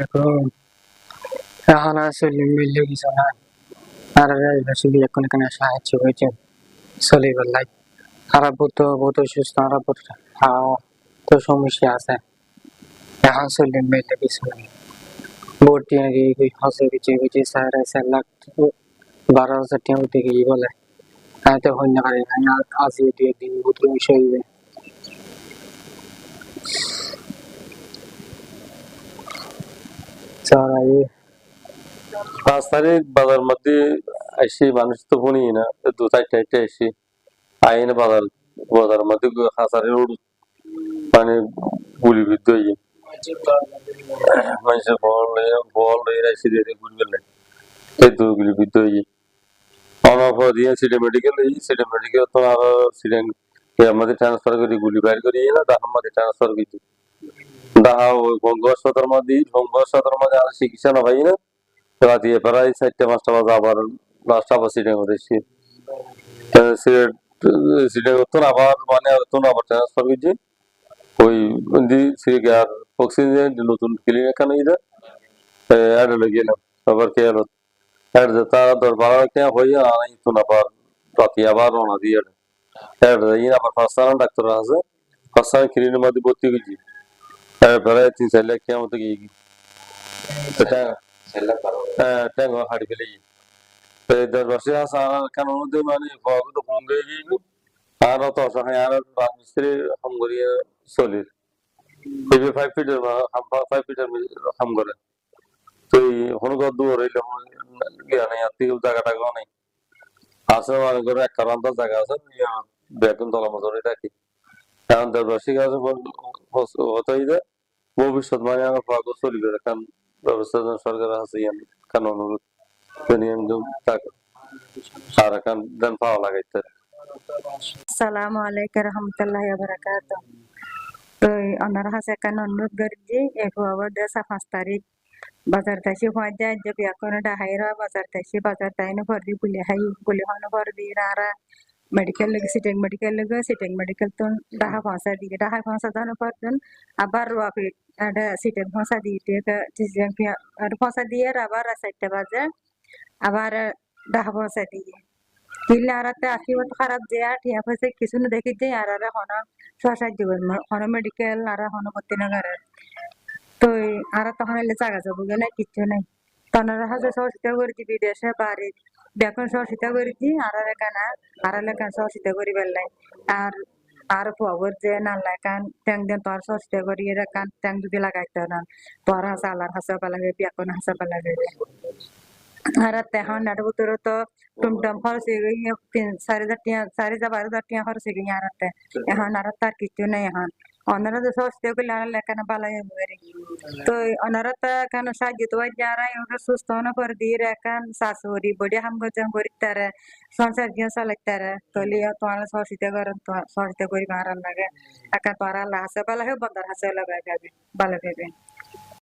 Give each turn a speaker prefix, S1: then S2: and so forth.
S1: এখন এখন আসলে মিলে কিছু না আর আসলে এখন এখানে সাহায্য হয়েছে চলিবার লাই খারাপ বহুত অসুস্থ খারাপ তো সমস্যা আছে এখন চলে মিলে কিছু নাই ভর্তি আগে হসে কিছু কিছু 4.5 লাখ 12,000 টাকা উঠে গিয়ে বলে আমি তো হইনা পারি আমি আজ দিয়ে দিন বহুত বিষয় চাই
S2: 5 তারিখ বাজার মধ্যে আসি মানুষ তো শুনি না 2-4টা আসি আইন বাজার বাজার মধ্যে হাসারে উড় মানে গুলিবিদ্ধ হয়ে মানুষের বল লয়ে আসি দিয়ে গুলি গেলে এই তো গুলিবিদ্ধ হয়ে অনপর দিয়ে সিটি মেডিকেল তো আরো সিলেন আমাদের ট্রান্সফার করি গুলি বাইর করি না ডাহার মধ্যে ট্রান্সফার করছি ডাহা ওই বঙ্গ সদর মধ্যে আর চিকিৎসা না পাই না রাতে প্রায় 4টা 5টা বাজে আবার লাস্ট আবার সিটিং করেছি সিলেট সিটিং করতো আবার মানে আবার ট্রান্সফার করছি ওই আর অক্সিজেন নতুন ক্লিনিক এখানে অ্যাডে গেলাম আবার খেয়াল তারা 10-12 হইয়া আনাই তো আবার রাতে আবার রওনা দিয়ে আবার 5 ডাক্তার আছে 5 ক্লিনিকের মধ্যে ভর্তি করছি প্রায় 3-4 লাখ টাকা মতো গিয়ে ট্যাঙ্গো হাড়ি ফেলে 10 বছর আছে আর কেন মানে তো কম গিয়ে গিয়ে আর অত অসহায় আর রাজমিস্ত্রি হাম করিয়া চলির এই 5 ফিটের 5 ফিটের হাম করে তো কোনো দূর হইলে গিয়া নাই আর থেকে জায়গাটা নাই আছে মনে করে একটা রান্তার জায়গা আছে বেগুন তলা মজুরি থাকি এখন 10 বছর আছে হতেই যায় ভবিষ্যৎ মানে আমার পাগল চলিবে কারণ ব্যবস্থা সরকার আছে কেন অনুরোধ আর এখন দেন পাওয়া লাগাইতে
S3: Assalamu alaikum warahmatullahi wabarakatuh. তো ওনার কাছে একটা অনুরোধ করি এক বাবদ 5 তারিখ বাজার তাইছে হয় যায় যে এখন ডাহাইরা বাজার তাইছে বাজার তাইনো ভর্তি বলে হনো ভর্তি রারা সিটিং মেডিকেল তো ডাহা পৌঁছা দানো পারতেন আবার ওয়াপি ada সিটিং পৌঁছা দিতে আর পৌঁছা দিয়ে আবার 4টা বাজে আবার ডাহা পৌঁছা দিয়ে কিল্লা আরাতে আশীর্বাদ খারাপ যে ঠিয়া হয়েছে কিছু না দেখি যে আর হনো সাহায্য হনো মেডিকেল আর হনো ভর্তি নগর তো আর তখন এলে জায়গা যাবো গেলে কিচ্ছু নাই তনারা হাজার সহযোগিতা করেছি বিদেশে বাড়ি দেখুন সহযোগিতা করেছি আর এখানে আর লেখান সহযোগিতা করি বেললাই আর আর খবর যে না লেখান ট্যাং দেন তোর সহযোগিতা করি এখান ট্যাং যদি লাগাইতে না তোর হাসা আল্লাহর হাসা পালা যাবে এখন হাসা পালা যাবে আর তেহন নাট ভিতরে তো টুমটুম খরচ হয়ে গই 4,000 খরচ হয়ে গই আর এখন আর তার কিছু নেই এখন অনারা তো সস্তে করলে আর লেখানো ভালো হবে তো অনারা তো কেন সাহায্য তো যারা ওরা সুস্থ না করে দিয়ে রাখান শাশুড়ি বডি হাম গজম করি তারা সংসার দিয়ে চালাইতারা তলি তোমার সহযোগিতা করেন সহযোগিতা করি মারার লাগে একা তোরা আল্লাহ হাসে ভালো হবে বন্দার হাসে লাগাই যাবে ভালো হবে